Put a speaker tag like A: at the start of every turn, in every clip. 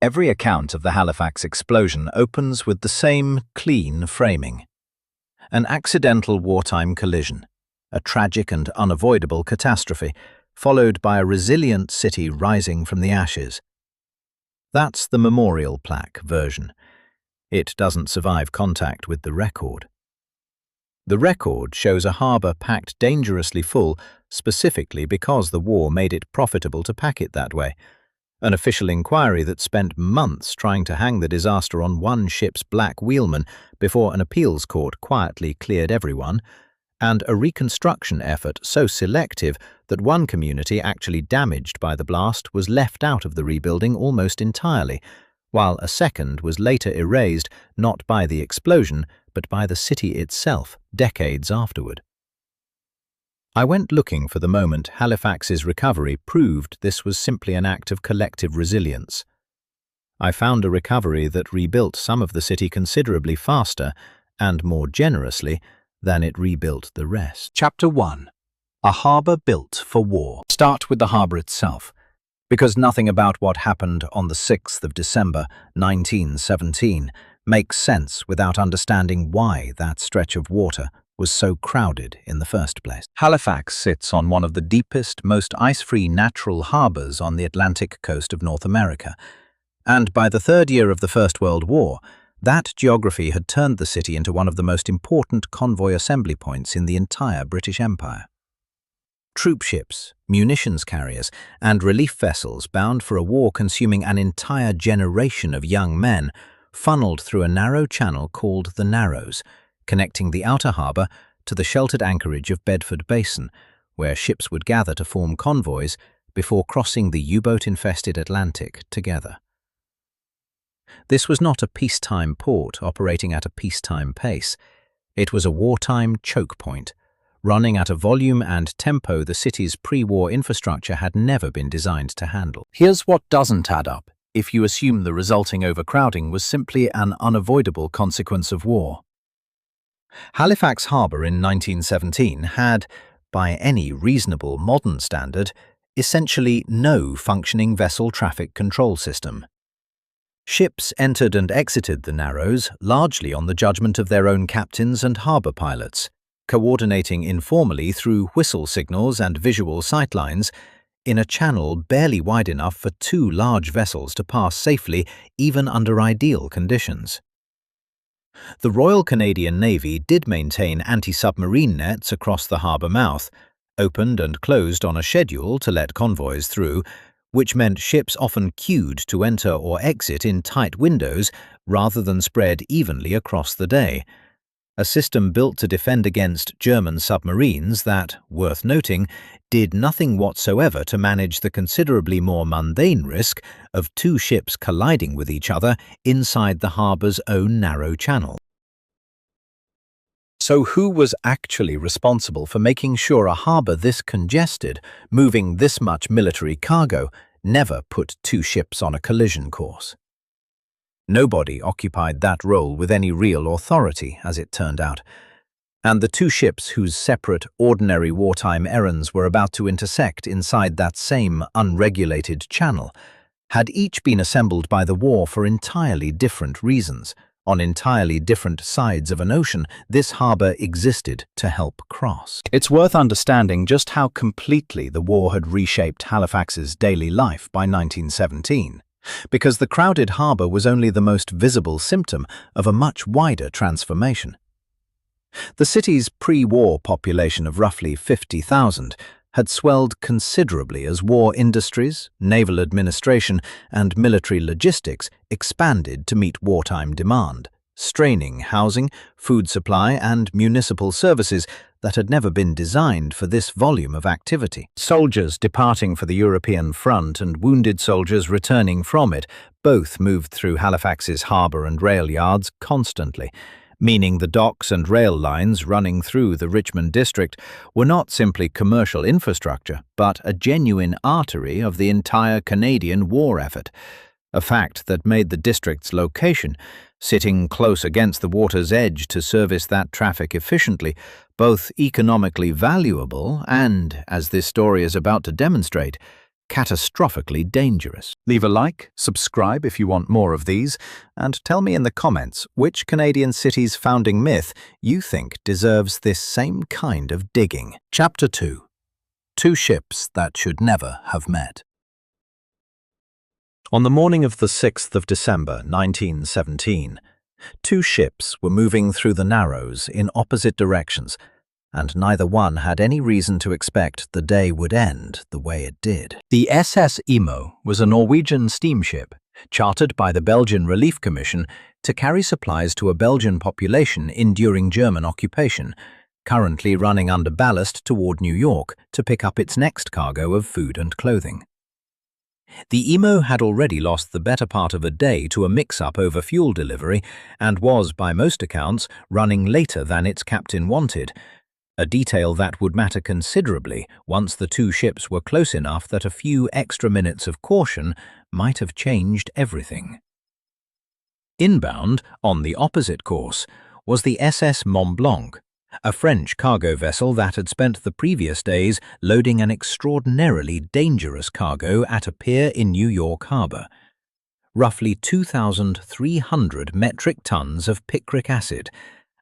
A: Every account of the Halifax explosion opens with the same clean framing. An accidental wartime collision, a tragic and unavoidable catastrophe, followed by a resilient city rising from the ashes. That's the memorial plaque version. It doesn't survive contact with the record. The record shows a harbour packed dangerously full specifically because the war made it profitable to pack it that way. An official inquiry that spent months trying to hang the disaster on one ship's black wheelman before an appeals court quietly cleared everyone, and a reconstruction effort so selective that one community actually damaged by the blast was left out of the rebuilding almost entirely, while a second was later erased not by the explosion but by the city itself decades afterward. I went looking for the moment Halifax's recovery proved this was simply an act of collective resilience. I found a recovery that rebuilt some of the city considerably faster and more generously than it rebuilt the rest.
B: Chapter 1. A Harbour Built for War.
A: Start with the harbour itself, because nothing about what happened on the 6th of December 1917 makes sense without understanding why that stretch of water was so crowded in the first place. Halifax sits on one of the deepest, most ice-free natural harbours on the Atlantic coast of North America, and by the third year of the First World War, that geography had turned the city into one of the most important convoy assembly points in the entire British Empire. Troop ships, munitions carriers, and relief vessels bound for a war consuming an entire generation of young men funneled through a narrow channel called the Narrows, connecting the outer harbour to the sheltered anchorage of Bedford Basin, where ships would gather to form convoys before crossing the U-boat-infested Atlantic together. This was not a peacetime port operating at a peacetime pace. It was a wartime choke point, running at a volume and tempo the city's pre-war infrastructure had never been designed to handle. Here's what doesn't add up if you assume the resulting overcrowding was simply an unavoidable consequence of war. Halifax Harbour in 1917 had, by any reasonable modern standard, essentially no functioning vessel traffic control system. Ships entered and exited the Narrows largely on the judgment of their own captains and harbour pilots, coordinating informally through whistle signals and visual sightlines in a channel barely wide enough for two large vessels to pass safely even under ideal conditions. The Royal Canadian Navy did maintain anti-submarine nets across the harbour mouth, opened and closed on a schedule to let convoys through, which meant ships often queued to enter or exit in tight windows rather than spread evenly across the day. A system built to defend against German submarines that, worth noting, did nothing whatsoever to manage the considerably more mundane risk of two ships colliding with each other inside the harbour's own narrow channel. So who was actually responsible for making sure a harbour this congested, moving this much military cargo, never put two ships on a collision course? Nobody occupied that role with any real authority, as it turned out, and the two ships whose separate, ordinary wartime errands were about to intersect inside that same unregulated channel had each been assembled by the war for entirely different reasons. On entirely different sides of an ocean, this harbour existed to help cross. It's worth understanding just how completely the war had reshaped Halifax's daily life by 1917. Because the crowded harbour was only the most visible symptom of a much wider transformation. The city's pre-war population of roughly 50,000 had swelled considerably as war industries, naval administration, and military logistics expanded to meet wartime demand, straining housing, food supply, and municipal services that had never been designed for this volume of activity. Soldiers departing for the European front and wounded soldiers returning from it both moved through Halifax's harbour and rail yards constantly, meaning the docks and rail lines running through the Richmond district were not simply commercial infrastructure, but a genuine artery of the entire Canadian war effort, a fact that made the district's location, sitting close against the water's edge to service that traffic efficiently, both economically valuable and, as this story is about to demonstrate, catastrophically dangerous. Leave a like, subscribe if you want more of these, and tell me in the comments which Canadian city's founding myth you think deserves this same kind of digging. Chapter 2. Two ships that should never have met. On the morning of the 6th of December, 1917, two ships were moving through the Narrows in opposite directions, and neither one had any reason to expect the day would end the way it did. The SS Imo was a Norwegian steamship chartered by the Belgian Relief Commission to carry supplies to a Belgian population enduring German occupation, currently running under ballast toward New York to pick up its next cargo of food and clothing. The Imo had already lost the better part of a day to a mix-up over fuel delivery and was, by most accounts, running later than its captain wanted, a detail that would matter considerably once the two ships were close enough that a few extra minutes of caution might have changed everything. Inbound, on the opposite course, was the SS Mont Blanc, a French cargo vessel that had spent the previous days loading an extraordinarily dangerous cargo at a pier in New York Harbor. Roughly 2,300 metric tons of picric acid,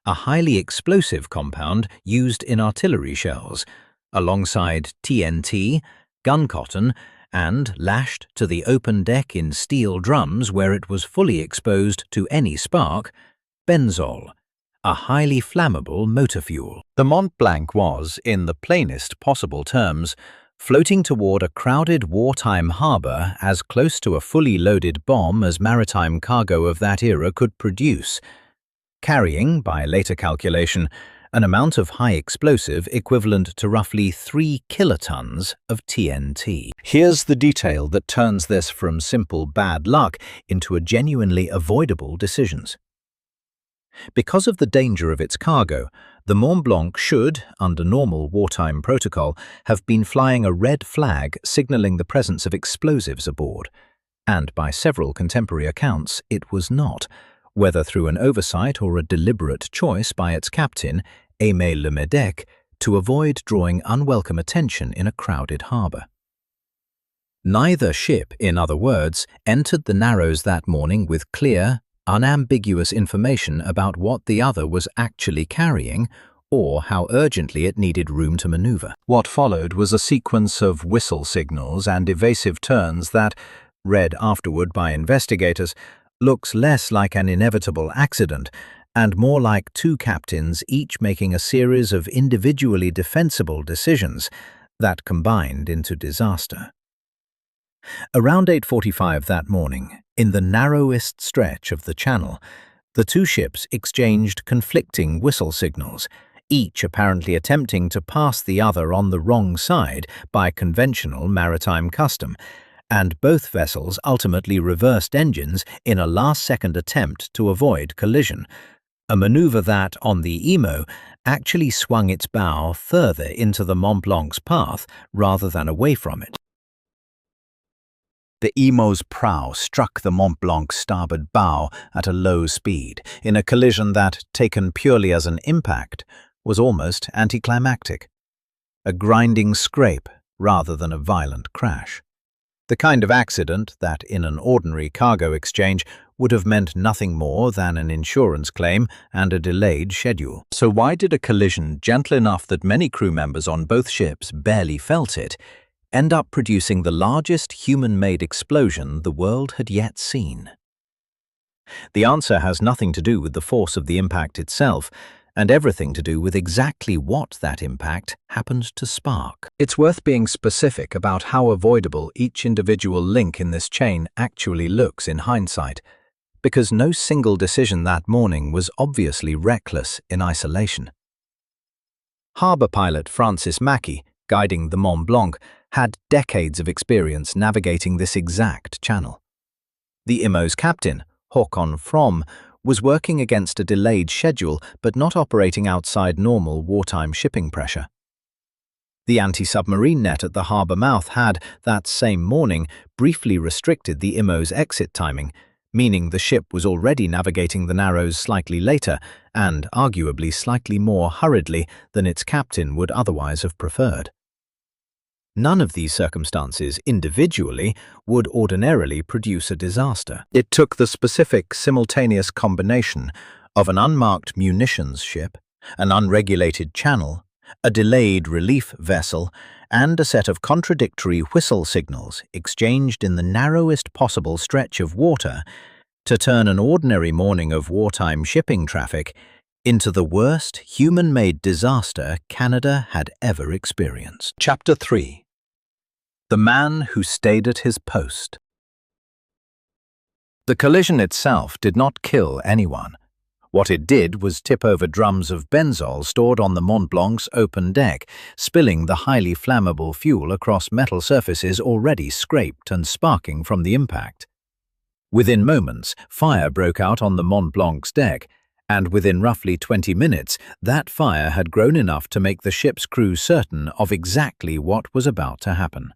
A: a highly explosive compound used in artillery shells, alongside TNT, gun cotton, and, lashed to the open deck in steel drums where it was fully exposed to any spark, benzol, a highly flammable motor fuel. The Mont Blanc was, in the plainest possible terms, floating toward a crowded wartime harbor as close to a fully loaded bomb as maritime cargo of that era could produce, carrying, by later calculation, an amount of high explosive equivalent to roughly 3 kilotons of TNT. Here's the detail that turns this from simple bad luck into a genuinely avoidable decisions. Because of the danger of its cargo, the Mont Blanc should, under normal wartime protocol, have been flying a red flag signaling the presence of explosives aboard, and by several contemporary accounts it was not, whether through an oversight or a deliberate choice by its captain, Aimé Le Medec, to avoid drawing unwelcome attention in a crowded harbor. Neither ship, in other words, entered the Narrows that morning with clear, unambiguous information about what the other was actually carrying or how urgently it needed room to maneuver. What followed was a sequence of whistle signals and evasive turns that, read afterward by investigators, looks less like an inevitable accident and more like two captains each making a series of individually defensible decisions that combined into disaster. Around 8:45 that morning, in the narrowest stretch of the channel, the two ships exchanged conflicting whistle signals, each apparently attempting to pass the other on the wrong side by conventional maritime custom, and both vessels ultimately reversed engines in a last-second attempt to avoid collision, a maneuver that, on the Imo, actually swung its bow further into the Mont Blanc's path rather than away from it. The Imo's prow struck the Mont Blanc's starboard bow at a low speed, in a collision that, taken purely as an impact, was almost anticlimactic. A grinding scrape rather than a violent crash. The kind of accident that, in an ordinary cargo exchange, would have meant nothing more than an insurance claim and a delayed schedule. So why did a collision gentle enough that many crew members on both ships barely felt it end up producing the largest human-made explosion the world had yet seen? The answer has nothing to do with the force of the impact itself, and everything to do with exactly what that impact happened to spark. It's worth being specific about how avoidable each individual link in this chain actually looks in hindsight, because no single decision that morning was obviously reckless in isolation. Harbour pilot Francis Mackey, guiding the Mont Blanc, had decades of experience navigating this exact channel. The Imo's captain, Håkon From, was working against a delayed schedule but not operating outside normal wartime shipping pressure. The anti-submarine net at the harbour mouth had, that same morning, briefly restricted the Imo's exit timing, meaning the ship was already navigating the Narrows slightly later and arguably slightly more hurriedly than its captain would otherwise have preferred. None of these circumstances individually would ordinarily produce a disaster. It took the specific simultaneous combination of an unmarked munitions ship, an unregulated channel, a delayed relief vessel, and a set of contradictory whistle signals exchanged in the narrowest possible stretch of water to turn an ordinary morning of wartime shipping traffic into the worst human-made disaster Canada had ever experienced. Chapter 3. The Man Who Stayed at His Post. The collision itself did not kill anyone. What it did was tip over drums of benzol stored on the Mont Blanc's open deck, spilling the highly flammable fuel across metal surfaces already scraped and sparking from the impact. Within moments, fire broke out on the Mont Blanc's deck, and within roughly 20 minutes, that fire had grown enough to make the ship's crew certain of exactly what was about to happen.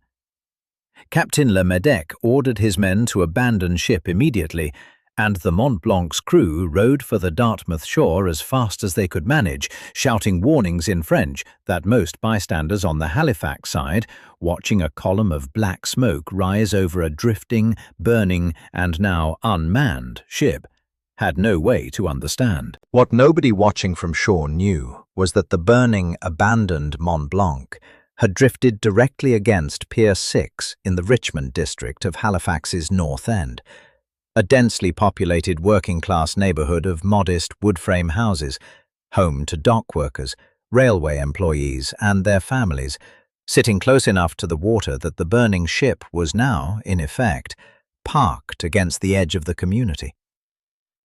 A: Captain Le Medec ordered his men to abandon ship immediately, and the Mont Blanc's crew rowed for the Dartmouth shore as fast as they could manage, shouting warnings in French that most bystanders on the Halifax side, watching a column of black smoke rise over a drifting, burning, and now unmanned ship, had no way to understand. What nobody watching from shore knew was that the burning, abandoned Mont Blanc had drifted directly against Pier 6 in the Richmond district of Halifax's North End, a densely populated working-class neighbourhood of modest wood-frame houses, home to dock workers, railway employees and their families, sitting close enough to the water that the burning ship was now, in effect, parked against the edge of the community.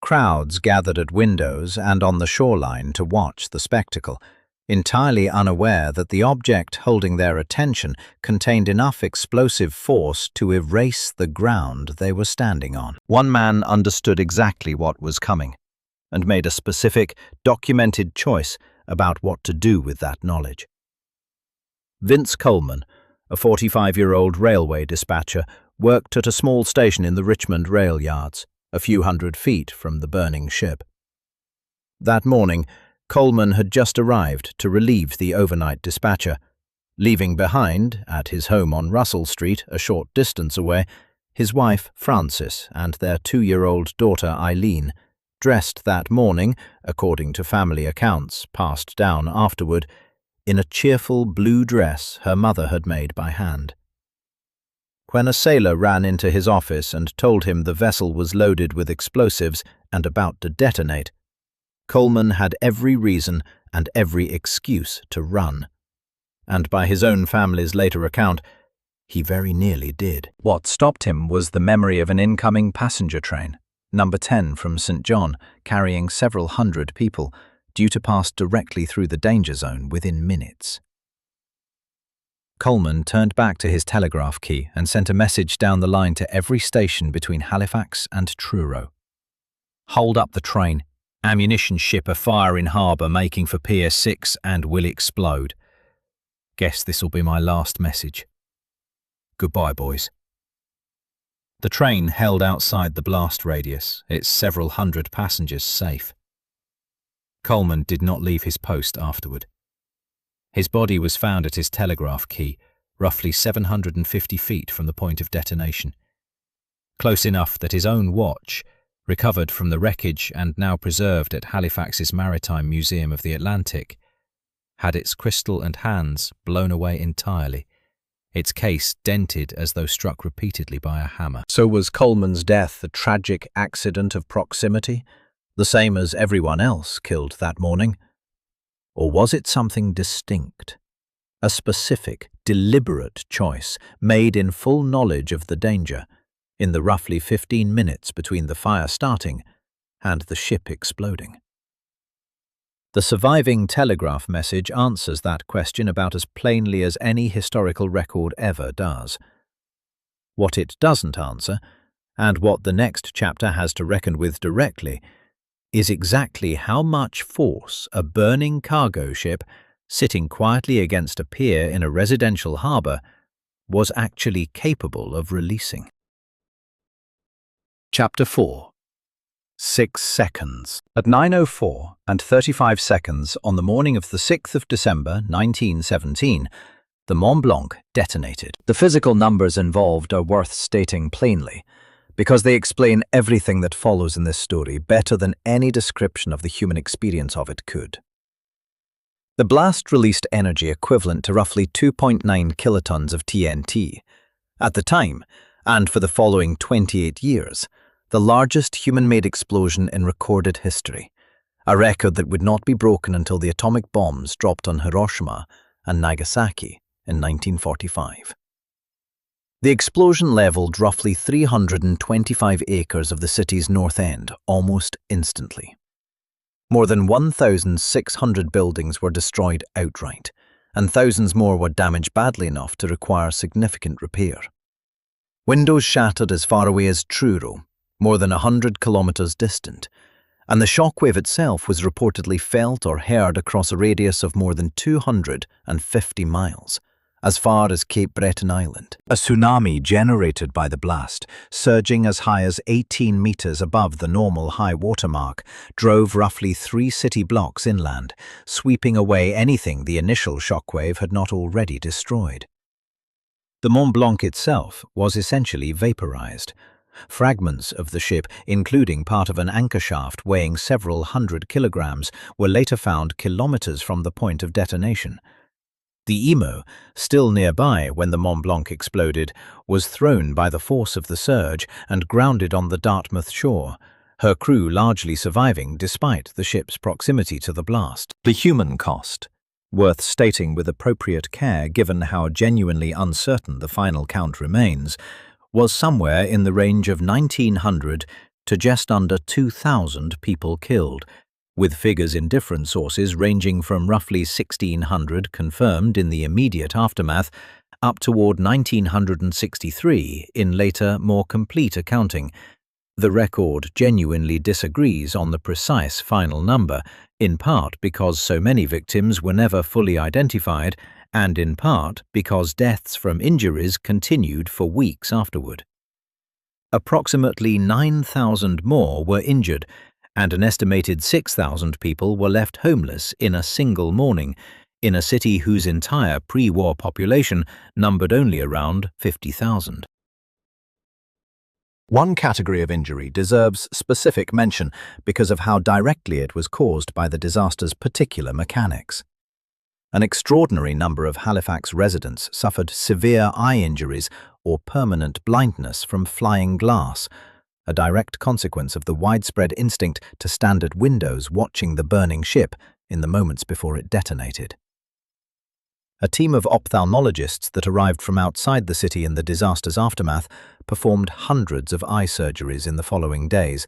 A: Crowds gathered at windows and on the shoreline to watch the spectacle, entirely unaware that the object holding their attention contained enough explosive force to erase the ground they were standing on. One man understood exactly what was coming, and made a specific, documented choice about what to do with that knowledge. Vince Coleman, a 45-year-old railway dispatcher, worked at a small station in the Richmond rail yards, a few hundred feet from the burning ship. That morning, Coleman had just arrived to relieve the overnight dispatcher, leaving behind, at his home on Russell Street, a short distance away, his wife Frances and their 2-year-old daughter Eileen, dressed that morning, according to family accounts passed down afterward, in a cheerful blue dress her mother had made by hand. When a sailor ran into his office and told him the vessel was loaded with explosives and about to detonate, Coleman had every reason and every excuse to run. And by his own family's later account, he very nearly did. What stopped him was the memory of an incoming passenger train, number 10 from St. John, carrying several hundred people, due to pass directly through the danger zone within minutes. Coleman turned back to his telegraph key and sent a message down the line to every station between Halifax and Truro. "Hold up the train. Ammunition ship afire in harbour making for Pier 6 and will explode. Guess this'll be my last message. Goodbye, boys." The train held outside the blast radius, its several hundred passengers safe. Coleman did not leave his post afterward. His body was found at his telegraph key, roughly 750 feet from the point of detonation. Close enough that his own watch, recovered from the wreckage and now preserved at Halifax's Maritime Museum of the Atlantic, had its crystal and hands blown away entirely, its case dented as though struck repeatedly by a hammer. So was Coleman's death a tragic accident of proximity, the same as everyone else killed that morning? Or was it something distinct, a specific, deliberate choice made in full knowledge of the danger, in the roughly 15 minutes between the fire starting and the ship exploding? The surviving telegraph message answers that question about as plainly as any historical record ever does. What it doesn't answer, and what the next chapter has to reckon with directly, is exactly how much force a burning cargo ship, sitting quietly against a pier in a residential harbour, was actually capable of releasing. Chapter 4. 6 seconds. At 9:04 and 35 seconds on the morning of the 6th of December 1917, the Mont Blanc detonated. The physical numbers involved are worth stating plainly, because they explain everything that follows in this story better than any description of the human experience of it could. The blast released energy equivalent to roughly 2.9 kilotons of TNT. At the time, and for the following 28 years, the largest human-made explosion in recorded history, a record that would not be broken until the atomic bombs dropped on Hiroshima and Nagasaki in 1945. The explosion leveled roughly 325 acres of the city's north end almost instantly. More than 1,600 buildings were destroyed outright, and thousands more were damaged badly enough to require significant repair. Windows shattered as far away as Truro, more than 100 kilometers distant, and the shockwave itself was reportedly felt or heard across a radius of more than 250 miles, as far as Cape Breton Island. A tsunami generated by the blast, surging as high as 18 meters above the normal high water mark, drove roughly 3 city blocks inland, sweeping away anything the initial shockwave had not already destroyed. The Mont Blanc itself was essentially vaporized. Fragments of the ship, including part of an anchor shaft weighing several hundred kilograms, were later found kilometers from the point of detonation. The Emo, still nearby when the Mont Blanc exploded, was thrown by the force of the surge and grounded on the Dartmouth shore, her crew largely surviving despite the ship's proximity to the blast. The human cost, worth stating with appropriate care given how genuinely uncertain the final count remains, was somewhere in the range of 1,900 to just under 2,000 people killed, with figures in different sources ranging from roughly 1,600 confirmed in the immediate aftermath up toward 1,963 in later, more complete accounting. The record genuinely disagrees on the precise final number, in part because so many victims were never fully identified, and in part because deaths from injuries continued for weeks afterward. Approximately 9,000 more were injured, and an estimated 6,000 people were left homeless in a single morning, in a city whose entire pre-war population numbered only around 50,000. One category of injury deserves specific mention because of how directly it was caused by the disaster's particular mechanics. An extraordinary number of Halifax residents suffered severe eye injuries or permanent blindness from flying glass, a direct consequence of the widespread instinct to stand at windows watching the burning ship in the moments before it detonated. A team of ophthalmologists that arrived from outside the city in the disaster's aftermath performed hundreds of eye surgeries in the following days,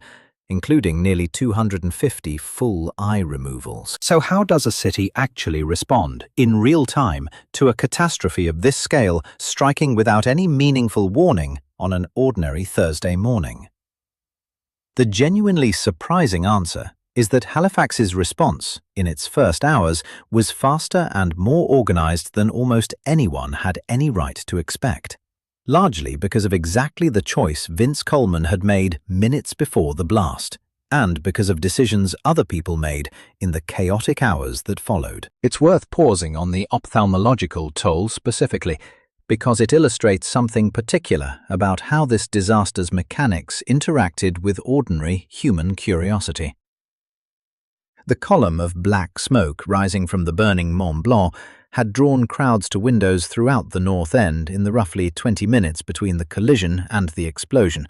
A: including nearly 250 full eye removals. So how does a city actually respond, in real time, to a catastrophe of this scale striking without any meaningful warning on an ordinary Thursday morning? The genuinely surprising answer is that Halifax's response, in its first hours, was faster and more organized than almost anyone had any right to expect, largely because of exactly the choice Vince Coleman had made minutes before the blast, and because of decisions other people made in the chaotic hours that followed. It's worth pausing on the ophthalmological toll specifically, because it illustrates something particular about how this disaster's mechanics interacted with ordinary human curiosity. The column of black smoke rising from the burning Mont Blanc had drawn crowds to windows throughout the north end in the roughly 20 minutes between the collision and the explosion,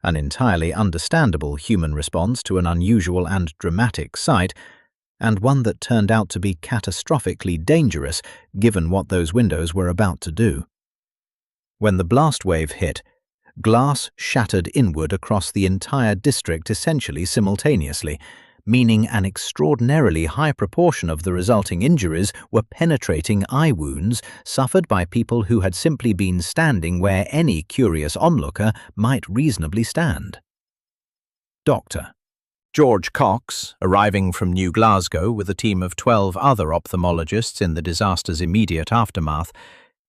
A: an entirely understandable human response to an unusual and dramatic sight, and one that turned out to be catastrophically dangerous given what those windows were about to do. When the blast wave hit, glass shattered inward across the entire district essentially simultaneously, meaning an extraordinarily high proportion of the resulting injuries were penetrating eye wounds suffered by people who had simply been standing where any curious onlooker might reasonably stand. Dr. George Cox, arriving from New Glasgow with a team of 12 other ophthalmologists in the disaster's immediate aftermath,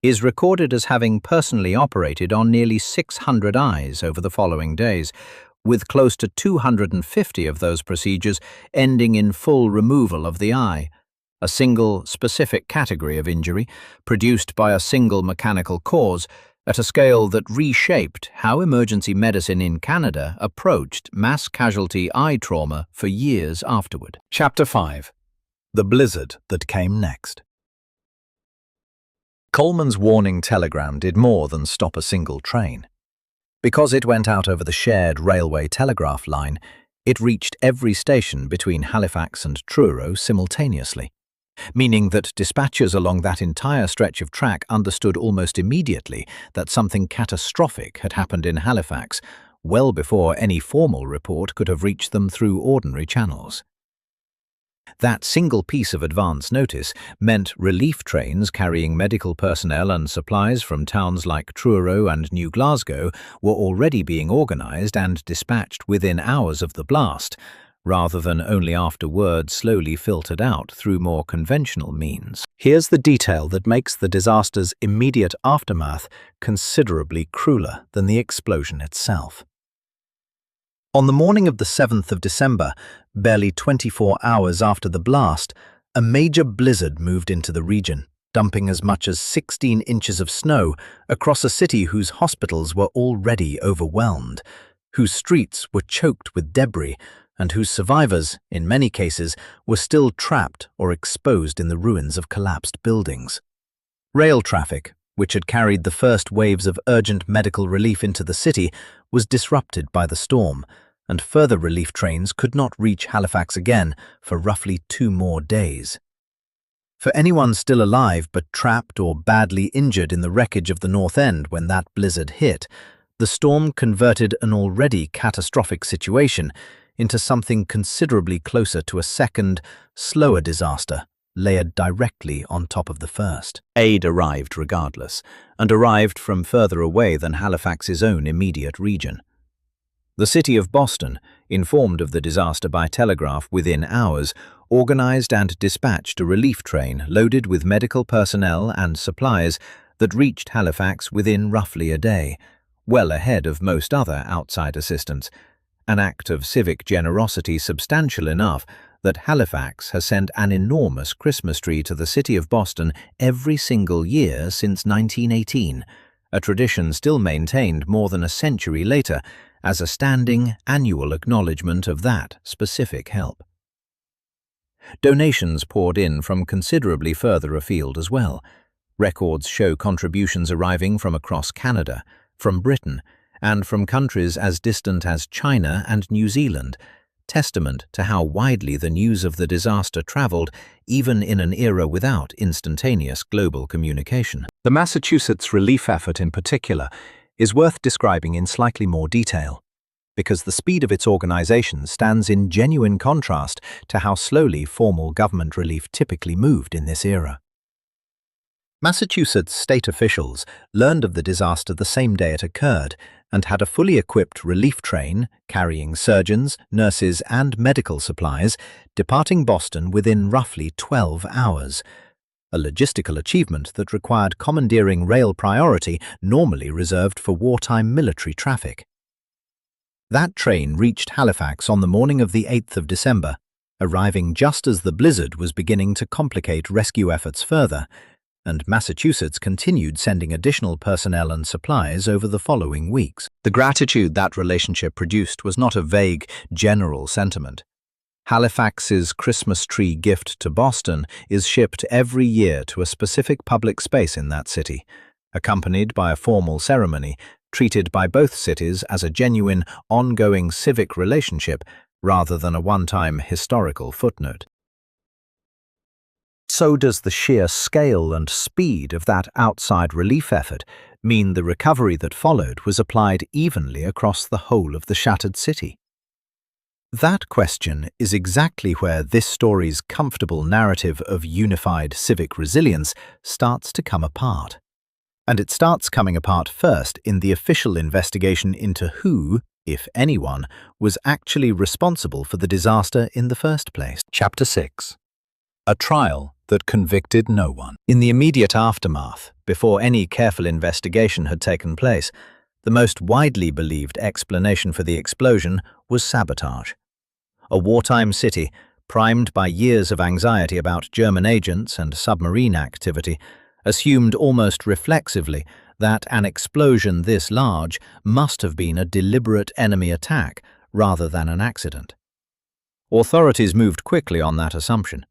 A: is recorded as having personally operated on nearly 600 eyes over the following days, with close to 250 of those procedures ending in full removal of the eye, a single, specific category of injury produced by a single mechanical cause at a scale that reshaped how emergency medicine in Canada approached mass casualty eye trauma for years afterward.
B: Chapter 5. The blizzard that came next. Coleman's warning telegram did more than stop a single train. Because it went out over the shared railway telegraph line, it reached every station between Halifax and Truro simultaneously, meaning that dispatchers along that entire stretch of track understood almost immediately that something catastrophic had happened in Halifax, well before any formal report could have reached them through ordinary channels. That single piece of advance notice meant relief trains carrying medical personnel and supplies from towns like Truro and New Glasgow were already being organised and dispatched within hours of the blast, rather than only after word slowly filtered out through more conventional means. Here's the detail that makes the disaster's immediate aftermath considerably crueler than the explosion itself. On the morning of the 7th of December, barely 24 hours after the blast, a major blizzard moved into the region, dumping as much as 16 inches of snow across a city whose hospitals were already overwhelmed, whose streets were choked with debris, and whose survivors, in many cases, were still trapped or exposed in the ruins of collapsed buildings. Rail traffic, which had carried the first waves of urgent medical relief into the city, was disrupted by the storm, and further relief trains could not reach Halifax again for roughly 2 more days. For anyone still alive but trapped or badly injured in the wreckage of the North End when that blizzard hit, the storm converted an already catastrophic situation into something considerably closer to a second, slower disaster layered directly on top of the first. Aid arrived regardless, and arrived from further away than Halifax's own immediate region. The city of Boston, informed of the disaster by telegraph within hours, organized and dispatched a relief train loaded with medical personnel and supplies that reached Halifax within roughly a day, well ahead of most other outside assistance, an act of civic generosity substantial enough that Halifax has sent an enormous Christmas tree to the city of Boston every single year since 1918, a tradition still maintained more than a century later as a standing annual acknowledgement of that specific help. Donations poured in from considerably further afield as well. Records show contributions arriving from across Canada, from Britain, and from countries as distant as China and New Zealand, testament to how widely the news of the disaster travelled even in an era without instantaneous global communication. The Massachusetts relief effort in particular is worth describing in slightly more detail, because the speed of its organization stands in genuine contrast to how slowly formal government relief typically moved in this era. Massachusetts state officials learned of the disaster the same day it occurred and had a fully equipped relief train carrying surgeons, nurses, and medical supplies departing Boston within roughly 12 hours, a logistical achievement that required commandeering rail priority normally reserved for wartime military traffic. That train reached Halifax on the morning of the 8th of December, arriving just as the blizzard was beginning to complicate rescue efforts further, and Massachusetts continued sending additional personnel and supplies over the following weeks. The gratitude that relationship produced was not a vague, general sentiment. Halifax's Christmas tree gift to Boston is shipped every year to a specific public space in that city, accompanied by a formal ceremony, treated by both cities as a genuine, ongoing civic relationship rather than a one-time historical footnote. So does the sheer scale and speed of that outside relief effort mean the recovery that followed was applied evenly across the whole of the shattered city? That question is exactly where this story's comfortable narrative of unified civic resilience starts to come apart. And it starts coming apart first in the official investigation into who, if anyone, was actually responsible for the disaster in the first place. Chapter 6. A trial that convicted no one. In the immediate aftermath, before any careful investigation had taken place, the most widely believed explanation for the explosion was sabotage. A wartime city,
A: primed by years of anxiety about German agents and submarine activity, assumed almost reflexively that an explosion this large must have been a deliberate enemy attack rather than an accident. Authorities moved quickly on that assumption.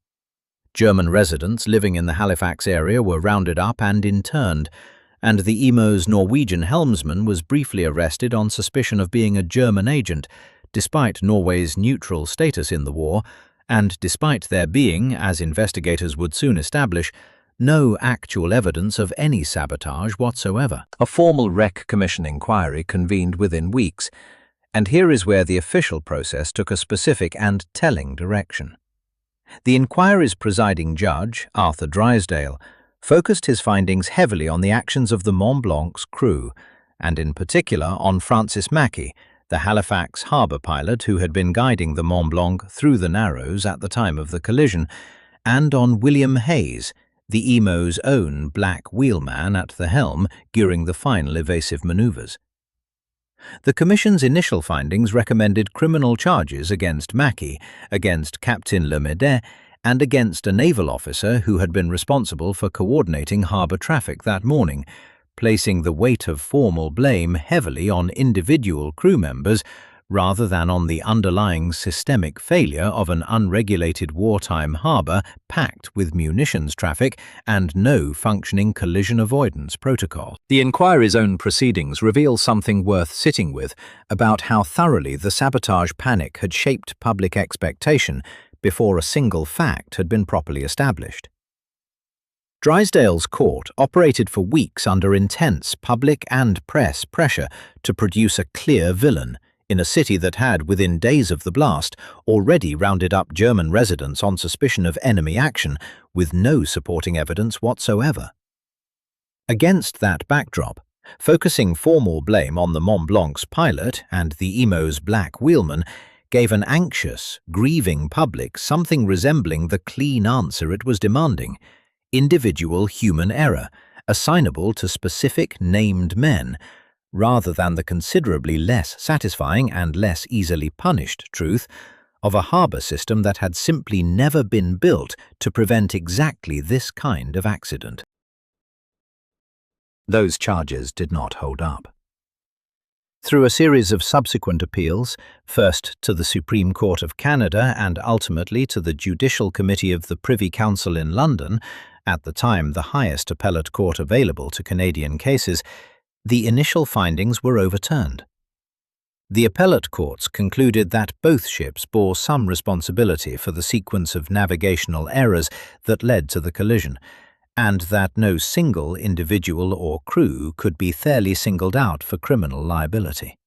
A: German residents living in the Halifax area were rounded up and interned, and the Emo's Norwegian helmsman was briefly arrested on suspicion of being a German agent, despite Norway's neutral status in the war, and despite there being, as investigators would soon establish, no actual evidence of any sabotage whatsoever.
B: A formal Wreck Commission inquiry convened within weeks, and here is where the official process took a specific and telling direction. The inquiry's presiding judge, Arthur Drysdale, focused his findings heavily on the actions of the Mont Blanc's crew, and in particular on Francis Mackey, the Halifax harbour pilot who had been guiding the Mont Blanc through the Narrows at the time of the collision, and on William Hayes, the Emo's own black wheelman at the helm during the final evasive manoeuvres. The Commission's initial findings recommended criminal charges against Mackey, against Captain Le Médet, and against a naval officer who had been responsible for coordinating harbour traffic that morning, placing the weight of formal blame heavily on individual crew members rather than on the underlying systemic failure of an unregulated wartime harbour packed with munitions traffic and no functioning collision avoidance protocol. The inquiry's own proceedings reveal something worth sitting with about how thoroughly the sabotage panic had shaped public expectation before a single fact had been properly established. Drysdale's court operated for weeks under intense public and press pressure to produce a clear villain, in a city that had, within days of the blast, already rounded up German residents on suspicion of enemy action with no supporting evidence whatsoever. Against that backdrop, focusing formal blame on the Mont Blanc's pilot and the Emo's black wheelman gave an anxious, grieving public something resembling the clean answer it was demanding: individual human error, assignable to specific named men, rather than the considerably less satisfying and less easily punished truth of a harbour system that had simply never been built to prevent exactly this kind of accident. Those charges did not hold up. Through a series of subsequent appeals, first to the Supreme Court of Canada and ultimately to the Judicial Committee of the Privy Council in London, at the time the highest appellate court available to Canadian cases, the initial findings were overturned. The appellate courts concluded that both ships bore some responsibility for the sequence of navigational errors that led to the collision, and that no single individual or crew could be fairly singled out for criminal liability.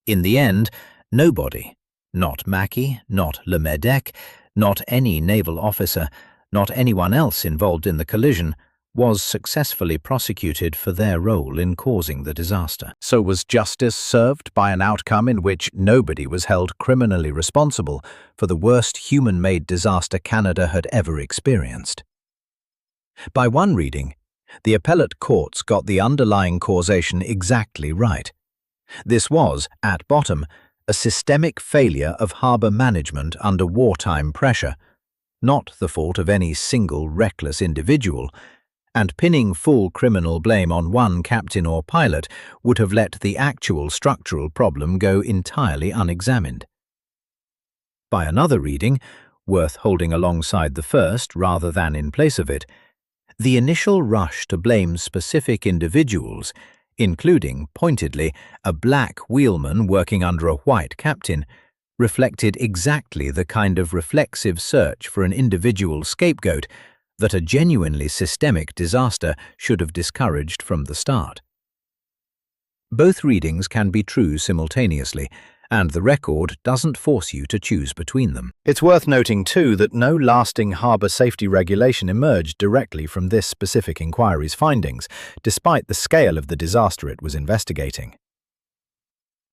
B: In the end, nobody, not Mackey, not Le Médet, not any naval officer, not anyone else involved in the collision, was successfully prosecuted for their role in causing the disaster. So was justice served by an outcome in which nobody was held criminally responsible for the worst human-made disaster Canada had ever experienced? By one reading, the appellate courts got the underlying causation exactly right. This was, at bottom, a systemic failure of harbour management under wartime pressure, not the fault of any single reckless individual, and pinning full criminal blame on one captain or pilot would have let the actual structural problem go entirely unexamined. By another reading, worth holding alongside the first rather than in place of it, the initial rush to blame specific individuals, including, pointedly, a black wheelman working under a white captain, reflected exactly the kind of reflexive search for an individual scapegoat that a genuinely systemic disaster should have discouraged from the start. Both readings can be true simultaneously, and the record doesn't force you to choose between them. It's worth noting, too, that no lasting harbour safety regulation emerged directly from this specific inquiry's findings, despite the scale of the disaster it was investigating.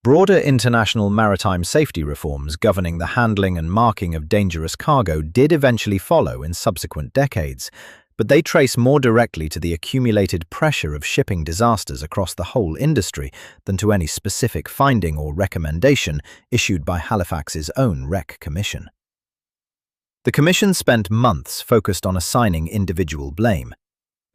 B: Broader international maritime safety reforms governing the handling and marking of dangerous cargo did eventually follow in subsequent decades, but they trace more directly to the accumulated pressure of shipping disasters across the whole industry than to any specific finding or recommendation issued by Halifax's own Wreck Commission. The Commission spent months focused on assigning individual blame.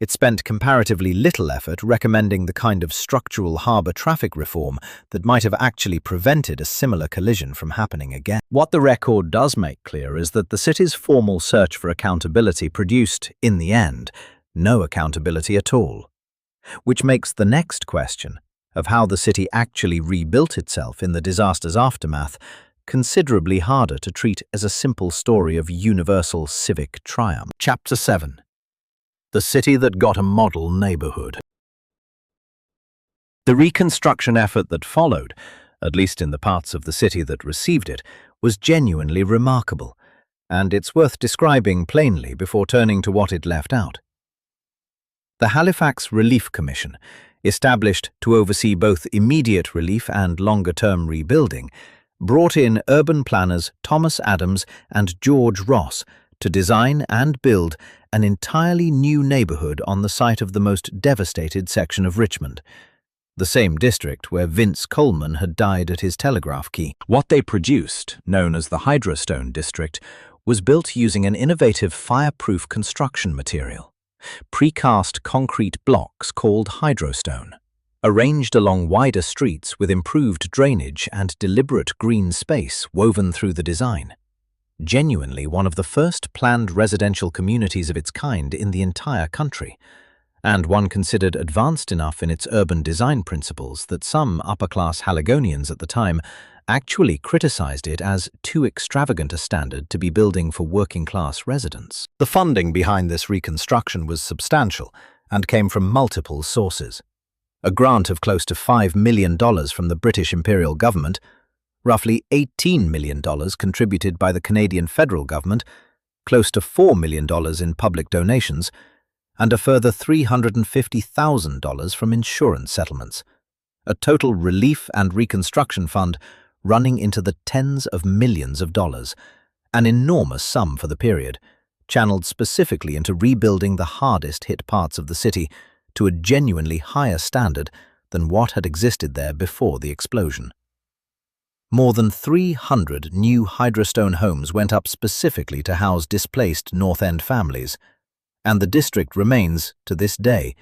B: It spent comparatively little effort recommending the kind of structural harbour traffic reform that might have actually prevented a similar collision from happening again. What the record does make clear is that the city's formal search for accountability produced, in the end, no accountability at all. Which makes the next question, of how the city actually rebuilt itself in the disaster's aftermath, considerably harder to treat as a simple story of universal civic triumph. Chapter 7. The city that got a model neighborhood. The reconstruction effort that followed, at least in the parts of the city that received it, was genuinely remarkable, and it's worth describing plainly before turning to what it left out. The Halifax Relief Commission, established to oversee both immediate relief and longer-term rebuilding, brought in urban planners Thomas Adams and George Ross to design and build an entirely new neighborhood on the site of the most devastated section of Richmond, the same district where Vince Coleman had died at his telegraph key. What they produced, known as the Hydrostone District, was built using an innovative fireproof construction material, precast concrete blocks called Hydrostone, arranged along wider streets with improved drainage and deliberate green space woven through the design. Genuinely one of the first planned residential communities of its kind in the entire country, and one considered advanced enough in its urban design principles that some upper-class Haligonians at the time actually criticized it as too extravagant a standard to be building for working-class residents. The funding behind this reconstruction was substantial and came from multiple sources. A grant of close to $5 million from the British Imperial Government, roughly $18 million contributed by the Canadian federal government, close to $4 million in public donations, and a further $350,000 from insurance settlements. A total relief and reconstruction fund running into the tens of millions of dollars, an enormous sum for the period, channeled specifically into rebuilding the hardest-hit parts of the city to a genuinely higher standard than what had existed there before the explosion. More than 300 new Hydrostone homes went up specifically to house displaced North End families, and the district remains, to this day,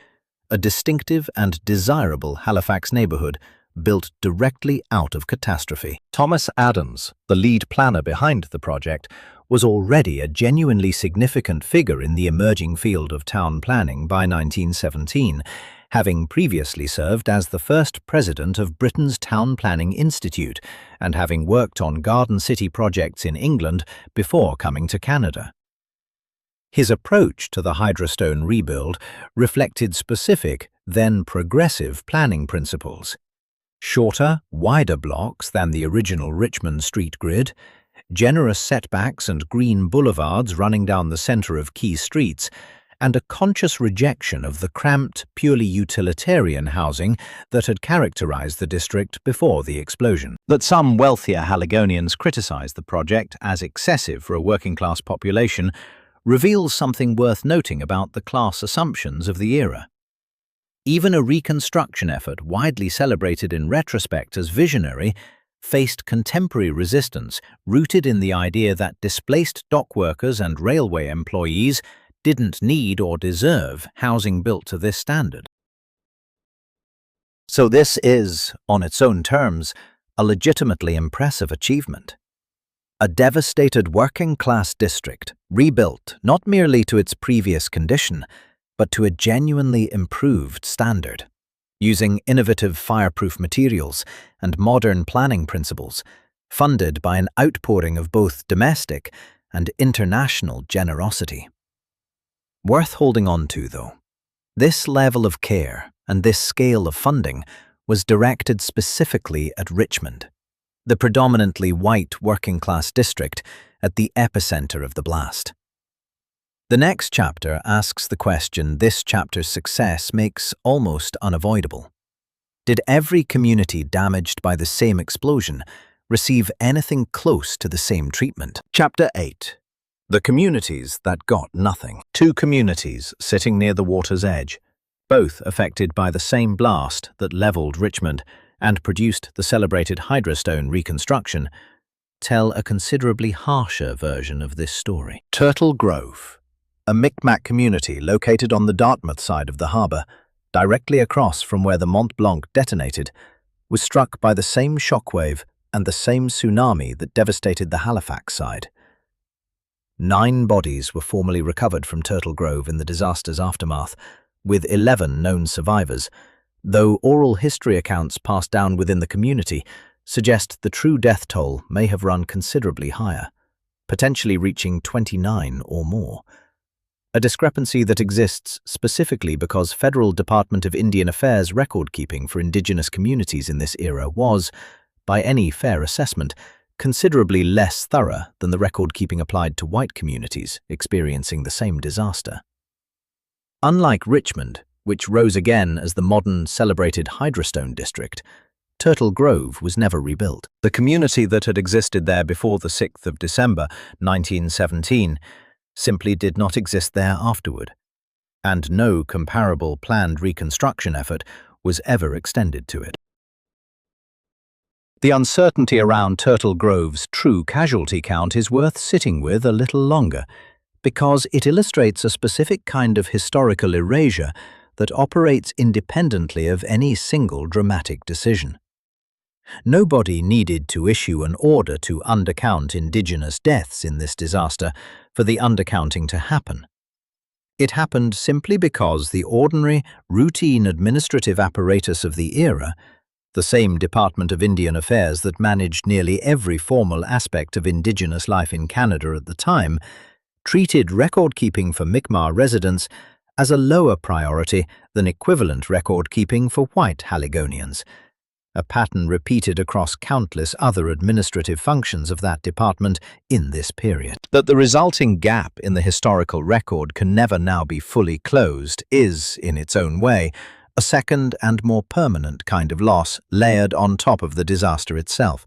B: a distinctive and desirable Halifax neighborhood built directly out of catastrophe. Thomas Adams, the lead planner behind the project, was already a genuinely significant figure in the emerging field of town planning by 1917, having previously served as the first president of Britain's Town Planning Institute and having worked on Garden City projects in England before coming to Canada. His approach to the Hydrostone rebuild reflected specific, then progressive planning principles. Shorter, wider blocks than the original Richmond street grid, generous setbacks and green boulevards running down the center of key streets, and a conscious rejection of the cramped, purely utilitarian housing that had characterized the district before the explosion. That some wealthier Haligonians criticized the project as excessive for a working-class population reveals something worth noting about the class assumptions of the era. Even a reconstruction effort widely celebrated in retrospect as visionary faced contemporary resistance rooted in the idea that displaced dock workers and railway employees didn't need or deserve housing built to this standard. So this is, on its own terms, a legitimately impressive achievement. A devastated working-class district, rebuilt not merely to its previous condition, but to a genuinely improved standard, using innovative fireproof materials and modern planning principles, funded by an outpouring of both domestic and international generosity. Worth holding on to, though. This level of care and this scale of funding was directed specifically at Richmond, the predominantly white working-class district at the epicenter of the blast. The next chapter asks the question this chapter's success makes almost unavoidable. Did every community damaged by the same explosion receive anything close to the same treatment? Chapter 8. The communities that got nothing. Two communities sitting near the water's edge, both affected by the same blast that leveled Richmond and produced the celebrated Hydrostone reconstruction,
A: tell a considerably harsher version of this story.
B: Turtle Grove, a Micmac community located on the Dartmouth side of the harbour, directly across from where the Mont Blanc detonated, was struck by the same shockwave and the same tsunami that devastated the Halifax side. 9 bodies were formally recovered from Turtle Grove in the disaster's aftermath, with 11 known survivors, though oral history accounts passed down within the community suggest the true death toll may have run considerably higher, potentially reaching 29 or more. A discrepancy that exists specifically because Federal Department of Indian Affairs record-keeping for indigenous communities in this era was, by any fair assessment, considerably less thorough than the record-keeping applied to white communities experiencing the same disaster. Unlike Richmond, which rose again as the modern, celebrated Hydrostone district, Turtle Grove was never rebuilt. The community that had existed there before the 6th of December, 1917, simply did not exist there afterward, and no comparable planned reconstruction effort was ever extended to it. The uncertainty around Turtle Grove's true casualty count is worth sitting with a little longer, because it illustrates a specific kind of historical erasure that operates independently of any single dramatic decision. Nobody needed to issue an order to undercount indigenous deaths in this disaster for the undercounting to happen. It happened simply because the ordinary, routine administrative apparatus of the era, the same Department of Indian Affairs that managed nearly every formal aspect of indigenous life in Canada at the time, treated record-keeping for Mi'kmaq residents as a lower priority than equivalent record-keeping for white Haligonians, a pattern repeated across countless other administrative functions of that department in this period. That the resulting gap in the historical record can never now be fully closed is, in its own way, a second and more permanent kind of loss layered on top of the disaster itself.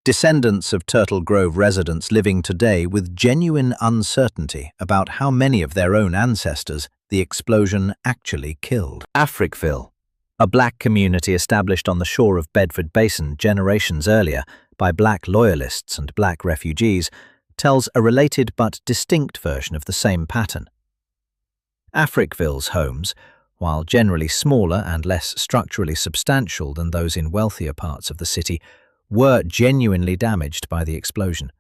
B: Descendants of Turtle Grove residents living today with genuine uncertainty about how many of their own ancestors the explosion actually killed. Africville, a black community established on the shore of Bedford Basin generations earlier by black loyalists and black refugees, tells a related but distinct version of the same pattern. Africville's homes, while generally smaller and less structurally substantial than those in wealthier parts of the city, were genuinely damaged by the explosion.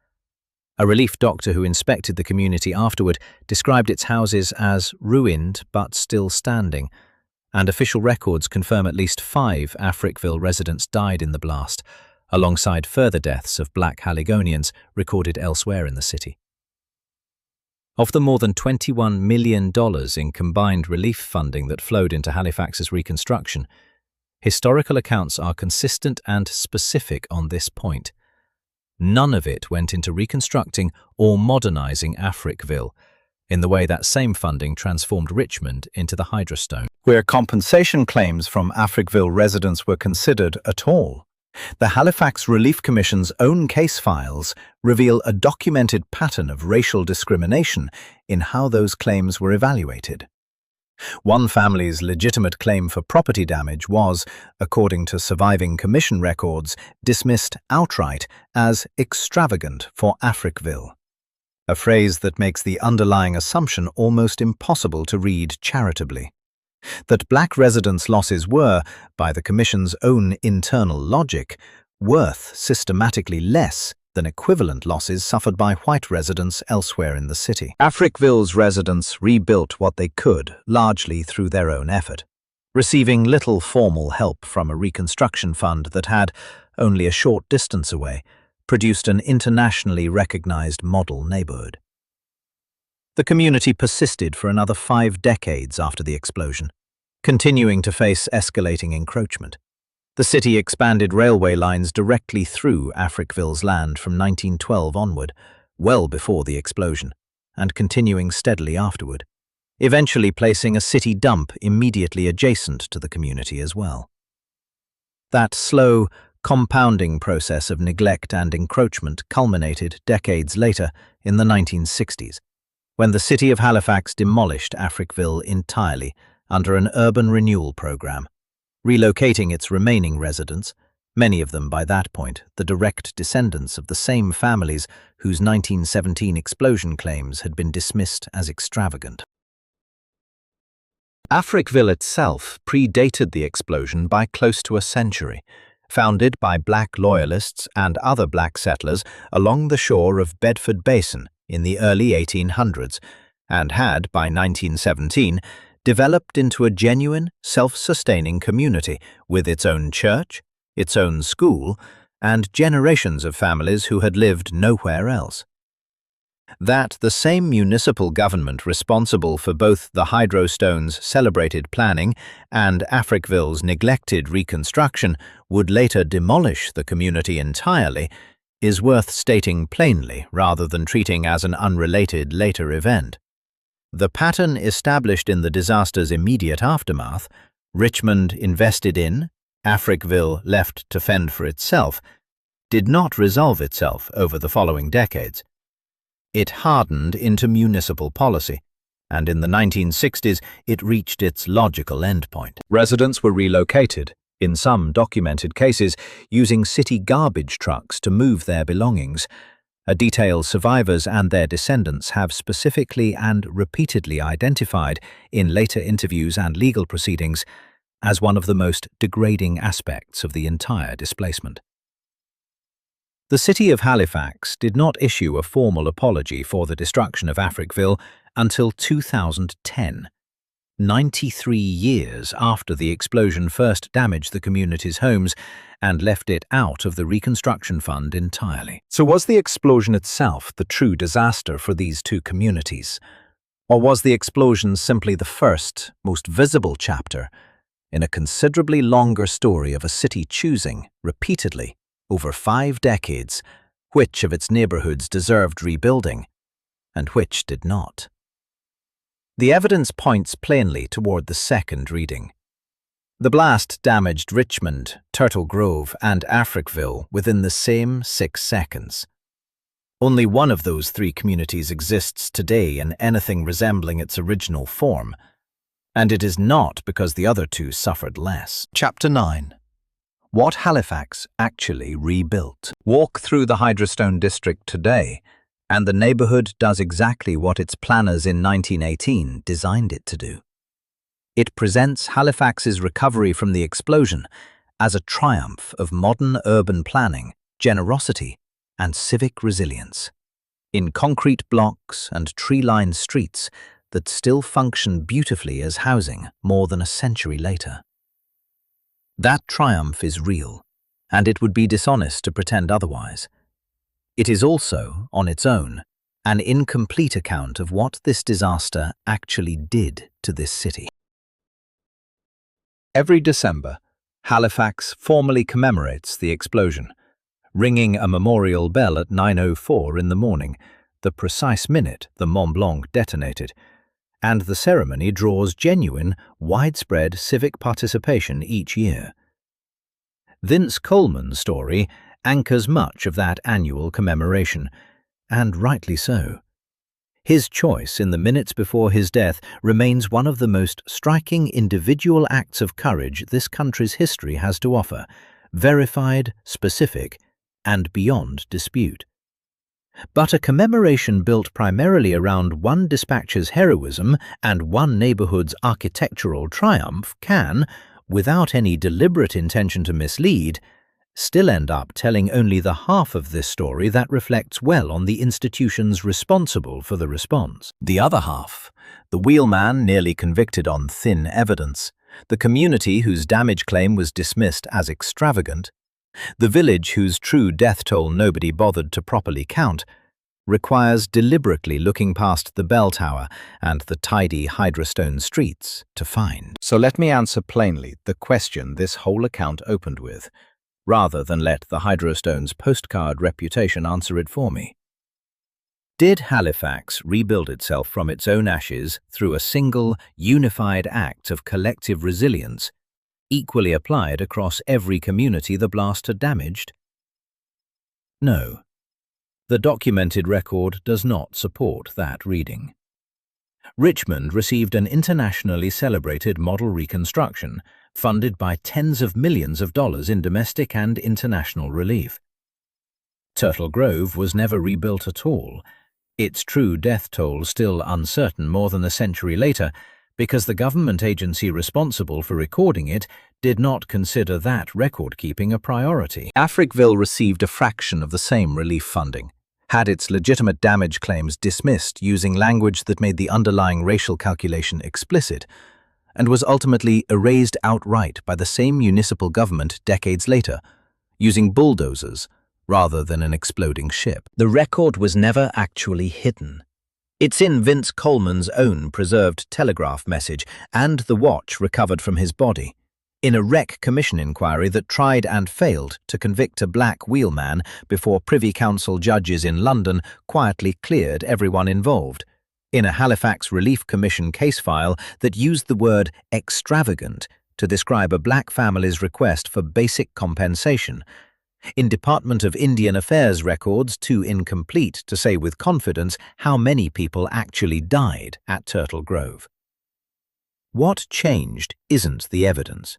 B: A relief doctor who inspected the community afterward described its houses as ruined but still standing, and official records confirm at least 5 Africville residents died in the blast, alongside further deaths of black Haligonians recorded elsewhere in the city. Of the more than $21 million in combined relief funding that flowed into Halifax's reconstruction, historical accounts are consistent and specific on this point. None of it went into reconstructing or modernizing Africville, in the way that same funding transformed Richmond into the Hydrostone. Where compensation claims from Africville residents were considered at all, the Halifax Relief Commission's own case files reveal a documented pattern of racial discrimination in how those claims were evaluated. One family's legitimate claim for property damage was, according to surviving commission records, dismissed outright as extravagant for Africville, a phrase that makes the underlying assumption almost impossible to read charitably. That black residents' losses were, by the Commission's own internal logic, worth systematically less than equivalent losses suffered by white residents elsewhere in the city. Africville's residents rebuilt what they could, largely through their own effort, receiving little formal help from a reconstruction fund that had, only a short distance away, produced an internationally recognized model neighborhood. The community persisted for another 5 decades after the explosion, continuing to face escalating encroachment. The city expanded railway lines directly through Africville's land from 1912 onward, well before the explosion, and continuing steadily afterward, eventually placing a city dump immediately adjacent to the community as well. That slow, compounding process of neglect and encroachment culminated decades later in the 1960s, when the city of Halifax demolished Africville entirely under an urban renewal program, relocating its remaining residents,
A: many of them by that point the direct descendants of the same families whose 1917 explosion claims had been dismissed as extravagant.
B: Africville itself predated the explosion by close to a century, founded by black loyalists and other black settlers along the shore of Bedford Basin in the early 1800s, and had, by 1917, developed into a genuine, self-sustaining community with its own church, its own school, and generations of families who had lived nowhere else. That the same municipal government responsible for both the Hydrostone's celebrated planning and Africville's neglected reconstruction would later demolish the community entirely is worth stating plainly rather than treating as an unrelated later event. The pattern established in the disaster's immediate aftermath, Richmond invested in, Africville left to fend for itself, did not resolve itself over the following decades. It hardened into municipal policy, and in the 1960s it reached its logical endpoint. Residents were relocated, in some documented cases, using city garbage trucks to move their belongings, a detail survivors and their descendants have specifically and repeatedly identified in later interviews and legal proceedings as one of the most degrading aspects of the entire displacement. The city of Halifax did not issue a formal apology for the destruction of Africville until 2010, 93 years after the explosion first damaged the community's homes and left it out of the reconstruction fund entirely. So was the explosion itself the true disaster for these two communities? Or was the explosion simply the first, most visible chapter in a considerably longer story of a city choosing, repeatedly, over 5 decades, which of its neighborhoods deserved rebuilding and which did not? The evidence points plainly toward the second reading. The blast damaged Richmond, Turtle Grove, and Africville within the same 6 seconds. Only one of those 3 communities exists today in anything resembling its original form, and it is not because the other 2 suffered less. Chapter 9. What Halifax actually rebuilt. Walk through the Hydrostone district today, and the neighborhood does exactly what its planners in 1918 designed it to do. It presents Halifax's recovery from the explosion as a triumph of modern urban planning, generosity, and civic resilience. In concrete blocks and tree-lined streets that still function beautifully as housing more than a century later. That triumph is real, and it would be dishonest to pretend otherwise. It is also, on its own, an incomplete account of what this disaster actually did to this city. Every December, Halifax formally commemorates the explosion, ringing a memorial bell at 9:04 in the morning, the precise minute the Mont Blanc detonated, and the ceremony draws genuine, widespread civic participation each year. Vince Coleman's story anchors much of that annual commemoration, and rightly so. His choice in the minutes before his death remains one of the most striking individual acts of courage this country's history has to offer, verified, specific, and beyond dispute. But a commemoration built primarily around one dispatcher's heroism and one neighborhood's architectural triumph can, without any deliberate intention to mislead, still end up telling only the half of this story that reflects well on the institutions responsible for the response. The other half, the wheelman nearly convicted on thin evidence, the community whose damage claim was dismissed as extravagant, the village whose true death toll nobody bothered to properly count, requires deliberately looking past the bell tower and the tidy Hydrostone streets to find. So let me answer plainly the question this whole account opened with, rather than let the Hydrostone's postcard reputation answer it for me. Did Halifax rebuild itself from its own ashes through a single, unified act of collective resilience, equally applied across every community the blast had damaged? No. The documented record does not support that reading. Richmond received an internationally celebrated model reconstruction, funded by tens of millions of dollars in domestic and international relief. Turtle Grove was never rebuilt at all, its true death toll still uncertain more than a century later, because the government agency responsible for recording it did not consider that record-keeping a priority. Africville received a fraction of the same relief funding, had its legitimate damage claims dismissed using language that made the underlying racial calculation explicit, and was ultimately erased outright by the same municipal government decades later, using bulldozers rather than an exploding ship. The record was never actually hidden. It's in Vince Coleman's own preserved telegraph message and the watch recovered from his body, in a Wreck Commission inquiry that tried and failed to convict a black wheelman before Privy Council judges in London quietly cleared everyone involved, in a Halifax Relief Commission case file that used the word extravagant to describe a black family's request for basic compensation, in Department of Indian Affairs records too incomplete to say with confidence how many people actually died at Turtle Grove. What changed isn't the evidence.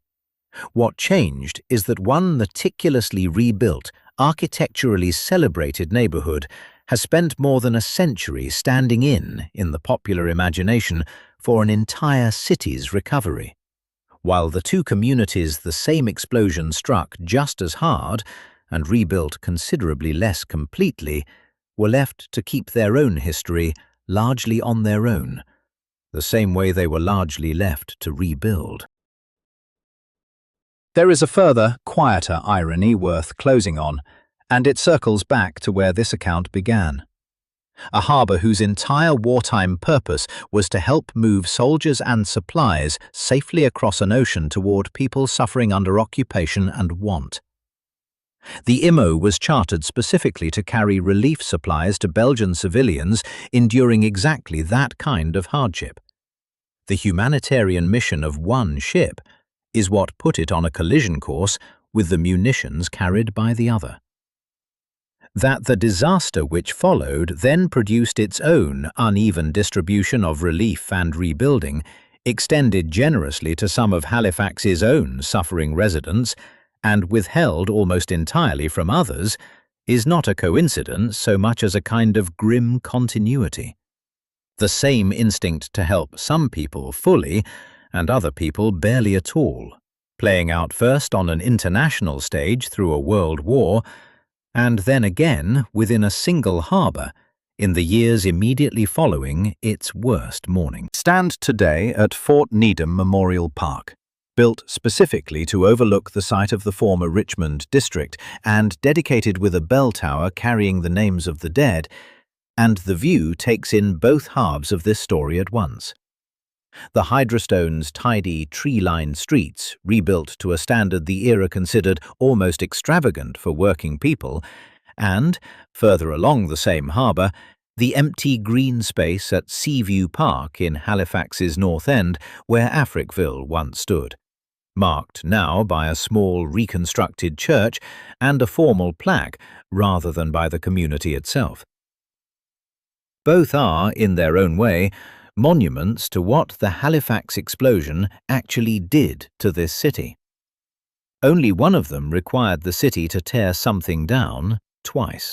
B: What changed is that one meticulously rebuilt, architecturally celebrated neighborhood has spent more than a century standing in the popular imagination for an entire city's recovery, while the two communities the same explosion struck just as hard and rebuilt considerably less completely were left to keep their own history largely on their own, the same way they were largely left to rebuild. There is a further, quieter irony worth closing on, and it circles back to where this account began. A harbour whose entire wartime purpose was to help move soldiers and supplies safely across an ocean toward people suffering under occupation and want. The IMO was chartered specifically to carry relief supplies to Belgian civilians enduring exactly that kind of hardship. The humanitarian mission of one ship is what put it on a collision course with the munitions carried by the other. That the disaster which followed then produced its own uneven distribution of relief and rebuilding, extended generously to some of Halifax's own suffering residents, and withheld almost entirely from others, is not a coincidence so much as a kind of grim continuity. The same instinct to help some people fully and other people barely at all, playing out first on an international stage through a world war, and then again within a single harbour in the years immediately following its worst morning. Stand today at Fort Needham Memorial Park, built specifically to overlook the site of the former Richmond district and dedicated with a bell tower carrying the names of the dead, and the view takes in both halves of this story at once. The Hydrostone's tidy, tree-lined streets, rebuilt to a standard the era considered almost extravagant for working people, and, further along the same harbour, the empty green space at Seaview Park in Halifax's North End where Africville once stood, marked now by a small reconstructed church and a formal plaque rather than by the community itself. Both are, in their own way, monuments to what the Halifax explosion actually did to this city. Only one of them required the city to tear something down twice.